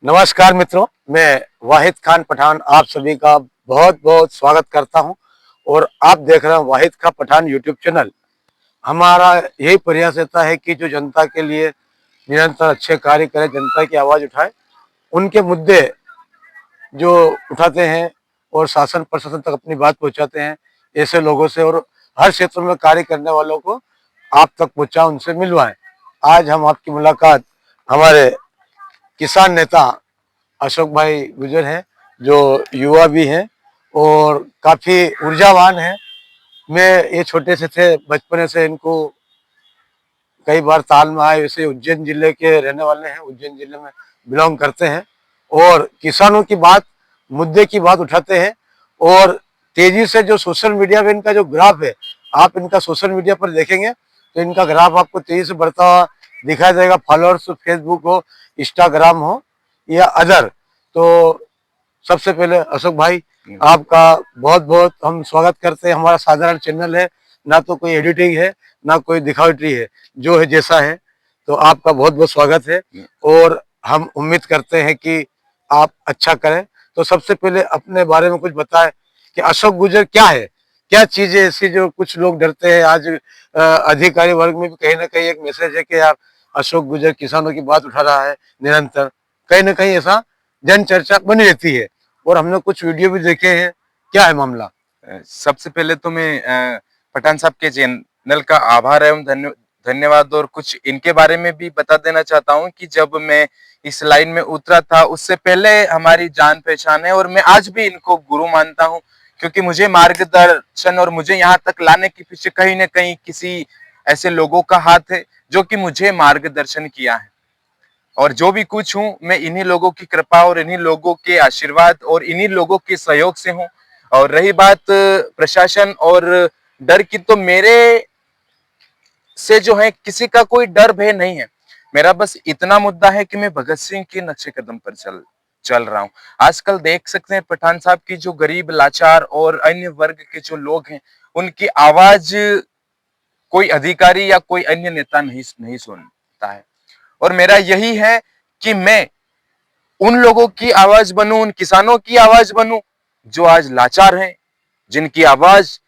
नमस्कार मित्रों, मैं वाहिद खान पठान आप सभी का बहुत बहुत स्वागत करता हूं और आप देख रहे हैं वाहिद खान पठान यूट्यूब चैनल। हमारा यही प्रयास रहता है कि जो जनता के लिए निरंतर अच्छे कार्य करें, जनता की आवाज़ उठाए, उनके मुद्दे जो उठाते हैं और शासन प्रशासन तक अपनी बात पहुंचाते हैं, ऐसे लोगों से और हर क्षेत्र में कार्य करने वालों को आप तक पहुंचा उनसे मिलवाएं। आज हम आपकी मुलाकात हमारे किसान नेता अशोक भाई गुजर हैं, जो युवा भी हैं और काफ़ी ऊर्जावान हैं। मैं ये छोटे से थे, बचपने से इनको कई बार ताल में आए। वैसे उज्जैन जिले के रहने वाले हैं, उज्जैन जिले में बिलोंग करते हैं और किसानों की बात, मुद्दे की बात उठाते हैं और तेजी से जो सोशल मीडिया पे इनका जो ग्राफ है, आप इनका सोशल मीडिया पर देखेंगे तो इनका ग्राफ आपको तेजी से बढ़ता हुआ दिखाई देगा। फॉलोअर्स फेसबुक हो, इंस्टाग्राम हो या अदर। तो सबसे पहले अशोक भाई, आपका बहुत बहुत हम स्वागत करते हैं। हमारा साधारण चैनल है, ना तो कोई एडिटिंग है ना कोई दिखावटी है, जो है जैसा है। तो आपका बहुत बहुत स्वागत है और हम उम्मीद करते हैं कि आप अच्छा करें। तो सबसे पहले अपने बारे में कुछ बताएं कि अशोक गुजर क्या है, क्या चीजें ऐसी जो कुछ लोग डरते हैं। आज अधिकारी वर्ग में भी कहीं ना कहीं एक मैसेज है कि यार अशोक गुजर किसानों की बात उठा रहा है निरंतर, कहीं ना कहीं ऐसा जन चर्चा बनी रहती है और हमने कुछ वीडियो भी देखे हैं। क्या है मामला? सबसे पहले तो मैं पठान साहब के चैनल का आभार एवं धन्यवाद और कुछ इनके बारे में भी बता देना चाहता हूं कि जब मैं इस लाइन में उतरा था उससे पहले हमारी जान पहचान है और मैं आज भी इनको गुरु मानता हूं, क्योंकि मुझे मार्गदर्शन और मुझे यहाँ तक लाने के पीछे कहीं ना कहीं किसी ऐसे लोगों का हाथ है जो कि मुझे मार्गदर्शन किया है। और जो भी कुछ हूँ मैं इन्हीं लोगों की कृपा और इन्हीं लोगों के आशीर्वाद और इन्हीं लोगों के सहयोग से हूँ। और रही बात प्रशासन और डर की, तो मेरे से जो है किसी का कोई डर भय नहीं है। मेरा बस इतना मुद्दा है कि मैं भगत सिंह के नक्शे कदम पर चल चल रहा हूँ। आजकल देख सकते हैं पठान साहब की जो गरीब लाचार और अन्य वर्ग के जो लोग हैं उनकी आवाज कोई अधिकारी या कोई अन्य नेता नहीं नहीं सुनता है। और मेरा यही है कि मैं उन लोगों की आवाज बनूं, उन किसानों की आवाज बनूं जो आज लाचार हैं, जिनकी आवाज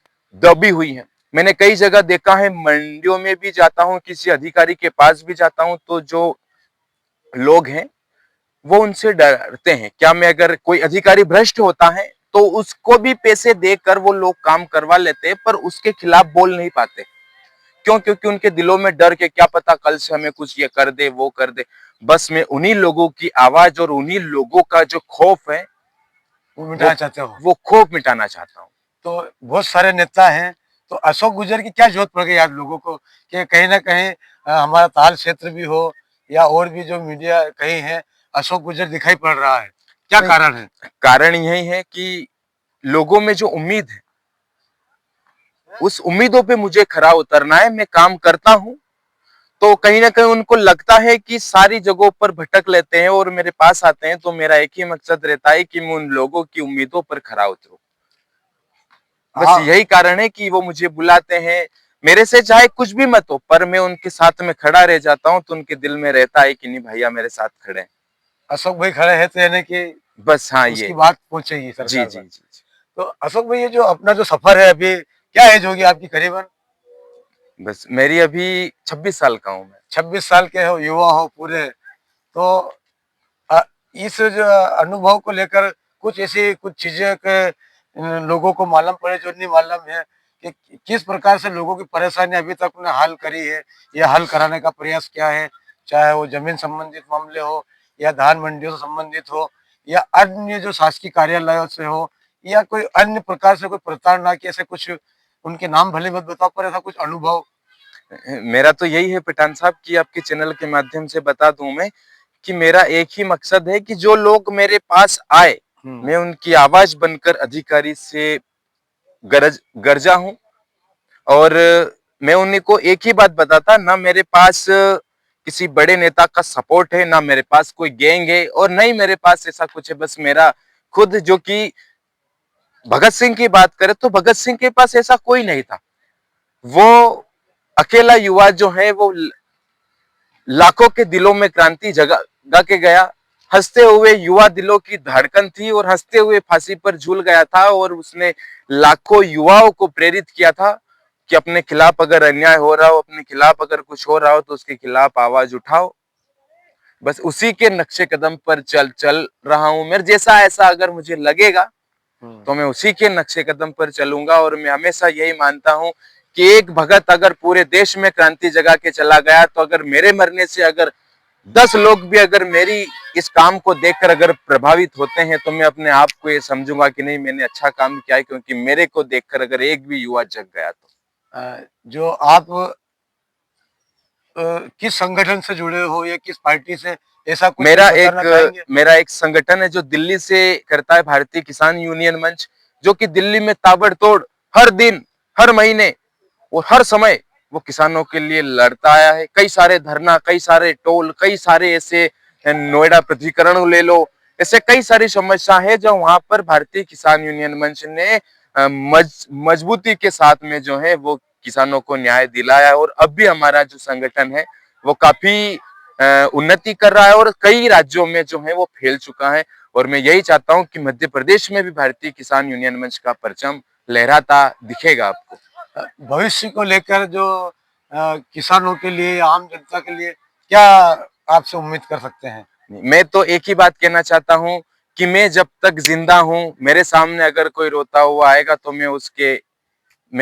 दबी हुई है। मैंने कई जगह देखा है, मंडियों में भी जाता हूं, किसी अधिकारी के पास भी जाता हूं, तो जो लोग हैं वो उनसे डरते हैं। क्या मैं, अगर कोई अधिकारी भ्रष्ट होता है तो उसको भी पैसे देकर वो लोग काम करवा लेते हैं, पर उसके खिलाफ बोल नहीं पाते। क्यों? क्योंकि उनके दिलों में डर के क्या पता कल से हमें कुछ ये कर दे वो कर दे। बस मैं उन्हीं लोगों की आवाज और उन्हीं लोगों का जो खौफ है वो वो मिटाना चाहते हो? वो खौफ मिटाना चाहता हूँ। तो बहुत सारे नेता हैं, तो अशोक गुजर की क्या जरूरत पड़ गई आज लोगों को कि कहीं ना कहीं हमारा ताल क्षेत्र भी हो या और भी जो मीडिया कहीं है, अशोक गुजर दिखाई पड़ रहा है? क्या नहीं, कारण है? कारण यही है कि लोगों में जो उम्मीद है उस उम्मीदों पे मुझे खरा उतरना है। मैं काम करता हूँ तो कहीं ना कहीं उनको लगता है कि सारी जगहों पर भटक लेते हैं और मेरे पास आते हैं, तो मेरा एक ही मकसद रहता है कि मैं उन लोगों की उम्मीदों पर खरा उतरूं। बस हाँ। यही कारण है कि वो मुझे बुलाते हैं। मेरे से चाहे कुछ भी मत हो, पर मैं उनके साथ में खड़ा रह जाता हूँ, तो उनके दिल में रहता है कि नहीं भैया मेरे साथ खड़े हैं। अशोक भाई खड़े हैं तो यानी कि बस हाँ, उसकी ये बात पहुंचेगी जी सरकार जी तक। जी जी। तो अशोक भाई, ये जो अपना जो सफर है अभी, क्या एज होगी आपकी करीबन? बस मेरी अभी 26 साल का हूं मैं। 26 साल के हो, युवा हो पूरे। तो अ, इस जो अनुभव को लेकर कुछ ऐसी कुछ चीजें के लोगों को मालूम पड़े जो नहीं मालूम है कि किस प्रकार से लोगों की परेशानी अभी तक उन्हें हल करी है या हल कराने का प्रयास किया है, चाहे वो जमीन संबंधित मामले हो या धान मंडियों से संबंधित हो या अन्य जो शासकीय कार्यालयों से हो या कोई अन्य प्रकार से कोई प्रताड़ना की, ऐसे कुछ उनके नाम भले मत बताओ पर ऐसा कुछ अनुभव। मेरा तो यही है पठान साहब कि आपके चैनल के माध्यम से बता दूं मैं कि मेरा एक ही मकसद है कि जो लोग मेरे पास आए हम्म। मैं उनकी आवाज बनकर अधिकारी से गरजा हूं। और मैं उन्हीं को एक ही बात बताता, ना मेरे पास किसी बड़े नेता का सपोर्ट है, ना मेरे पास कोई गैंग है और नहीं मेरे पास ऐसा कुछ है। बस मेरा खुद, जो कि भगत सिंह की बात करें तो भगत सिंह के पास ऐसा कोई नहीं था। वो अकेला युवा जो है वो लाखों के दिलों में क्रांति जगा के गया। हंसते हुए युवा दिलों की धड़कन थी और हंसते हुए फांसी पर झूल गया था और उसने लाखों युवाओं को प्रेरित किया था कि अपने खिलाफ अगर अन्याय हो रहा हो, अपने खिलाफ अगर कुछ हो रहा हो तो उसके खिलाफ आवाज उठाओ। बस उसी के नक्शे कदम पर चल चल रहा हूं। मेरे जैसा ऐसा अगर मुझे लगेगा तो मैं उसी के नक्शे कदम पर चलूंगा। और मैं हमेशा यही मानता हूं कि एक भगत अगर पूरे देश में क्रांति जगा के चला गया, तो अगर मेरे मरने से अगर 10 लोग भी अगर मेरी इस काम को देखकर अगर प्रभावित होते हैं, तो मैं अपने आप को ये समझूंगा कि नहीं, मैंने अच्छा काम किया है, क्योंकि मेरे को देखकर अगर एक भी युवा जग गया तो। जो आप किस संगठन से जुड़े हो या किस पार्टी से, ऐसा कुछ बताना चाहेंगे? मेरा एक संगठन है जो दिल्ली से करता है, भारतीय किसान यूनियन मंच, जो कि दिल्ली में ताबड़तोड़ हर दिन, हर महीने और हर समय वो किसानों के लिए लड़ता आया है। कई सारे धरना, कई सारे टोल, कई सारे ऐसे, नोएडा पृथक्करण ले लो, ऐसे कई सारी समस्या है जो वहां पर भारतीय किसान यूनियन मंच ने मजबूती के साथ में जो है वो किसानों को न्याय दिलाया। और अब भी हमारा जो संगठन है वो काफी उन्नति कर रहा है और कई राज्यों में जो है वो फैल चुका है। और मैं यही चाहता हूं कि मध्य प्रदेश में भी भारतीय किसान यूनियन मंच का परचम लहराता दिखेगा आपको। भविष्य को लेकर जो किसानों के लिए, आम जनता के लिए क्या आपसे उम्मीद कर सकते हैं? मैं तो एक ही बात कहना चाहता हूं कि मैं जब तक जिंदा हूं, मेरे सामने अगर कोई रोता हुआ आएगा तो मैं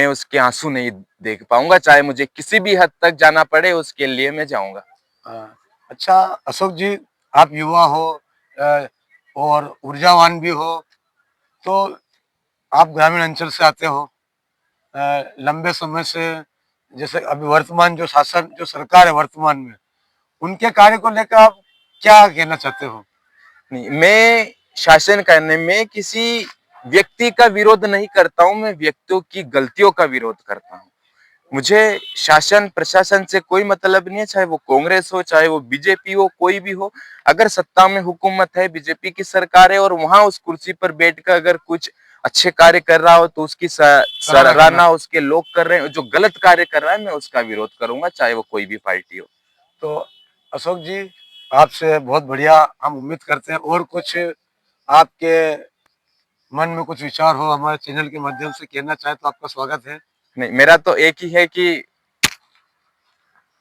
उसके आंसू नहीं देख पाऊंगा, चाहे मुझे किसी भी हद तक जाना पड़े, उसके लिए मैं जाऊंगा। अच्छा अशोक जी, आप युवा हो और ऊर्जावान भी हो, तो आप ग्रामीण अंचल से आते हो, लंबे समय से, जैसे अभी वर्तमान जो शासन, जो सरकार है वर्तमान में, उनके कार्य को लेकर आप क्या कहना चाहते हो? नहीं, मैं शासन करने में किसी व्यक्ति का विरोध नहीं करता हूं, मैं व्यक्तियों की गलतियों का विरोध करता हूं। मुझे शासन प्रशासन से कोई मतलब नहीं है, चाहे वो कांग्रेस हो, चाहे वो बीजेपी हो, कोई भी हो। अगर सत्ता में हुकूमत है, बीजेपी की सरकार है और वहां उस कुर्सी पर बैठकर अगर कुछ अच्छे कार्य कर रहा हो तो उसकी सराहना उसके लोग कर रहे हैं। जो गलत कार्य कर रहा है मैं उसका विरोध करूंगा, चाहे वो कोई भी पार्टी हो। तो अशोक जी, आपसे बहुत बढ़िया हम उम्मीद करते हैं, और कुछ आपके मन में कुछ विचार हो हमारे चैनल के माध्यम से कहना चाहे तो आपका स्वागत है। नहीं, मेरा तो एक ही है कि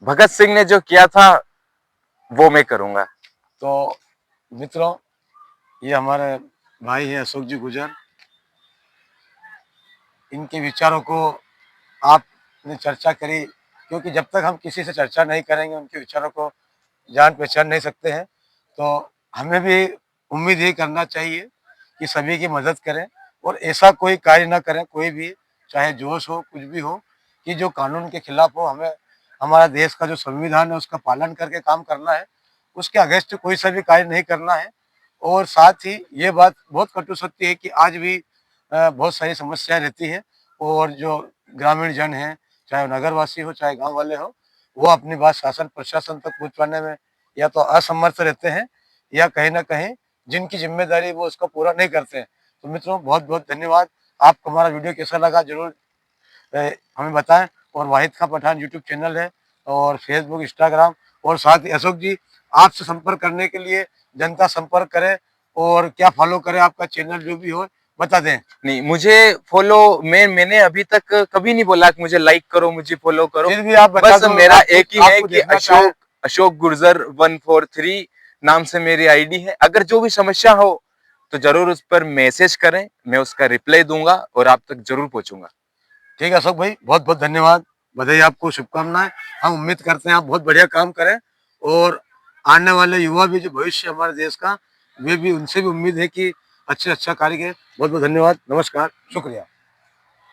भगत सिंह ने जो किया था वो मैं करूंगा। तो मित्रों, ये हमारे भाई हैं अशोक जी गुजर, इनके विचारों को आपने चर्चा करी, क्योंकि जब तक हम किसी से चर्चा नहीं करेंगे, उनके विचारों को जान पहचान नहीं सकते हैं। तो हमें भी उम्मीद यही करना चाहिए कि सभी की मदद करें और ऐसा कोई कार्य ना करें, कोई भी, चाहे जोश हो, कुछ भी हो, कि जो कानून के खिलाफ हो। हमें हमारा देश का जो संविधान है उसका पालन करके काम करना है, उसके अगेंस्ट कोई सा भी कार्य नहीं करना है। और साथ ही ये बात बहुत कटु सत्य है कि आज भी बहुत सारी समस्याएं रहती हैं, और जो ग्रामीण जन हैं, चाहे वो नगरवासी हो चाहे गांव वाले हो, वो अपनी बात शासन प्रशासन तक पहुंचवाने में या तो असमर्थ रहते हैं, या कहीं ना कहीं जिनकी जिम्मेदारी वो उसको पूरा नहीं करते हैं। तो मित्रों, बहुत बहुत धन्यवाद। आपको हमारा वीडियो कैसा लगा जरूर हमें बताएं। और वाहिद खां पठान यूट्यूब चैनल है, और फेसबुक, इंस्टाग्राम, और साथ ही अशोक जी, आपसे संपर्क करने के लिए जनता संपर्क करे और क्या फॉलो करे, आपका चैनल जो भी हो बता दें। नहीं, मुझे फॉलो, मैंने अभी तक कभी नहीं बोला कि मुझे लाइक करो, मुझे फॉलो करो। फिर भी आप बता बस दो, मेरा आपको, एक ही है आपको कि देखना चाहे। अशोक गुर्जर 143 नाम से मेरी आईडी है। अगर जो भी समस्या हो तो जरूर उस पर मैसेज करें, मैं उसका रिप्लाई दूंगा और आप तक जरूर पहुंचूंगा। ठीक है अशोक भाई, बहुत बहुत धन्यवाद, बधाई, आपको शुभकामनाएं। हम उम्मीद करते हैं आप बहुत बढ़िया काम करें, और आने वाले युवा भी, जो भविष्य हमारे देश का, वे भी, उनसे भी उम्मीद है कि अच्छे अच्छा कार्य करें। बहुत बहुत धन्यवाद, नमस्कार, शुक्रिया।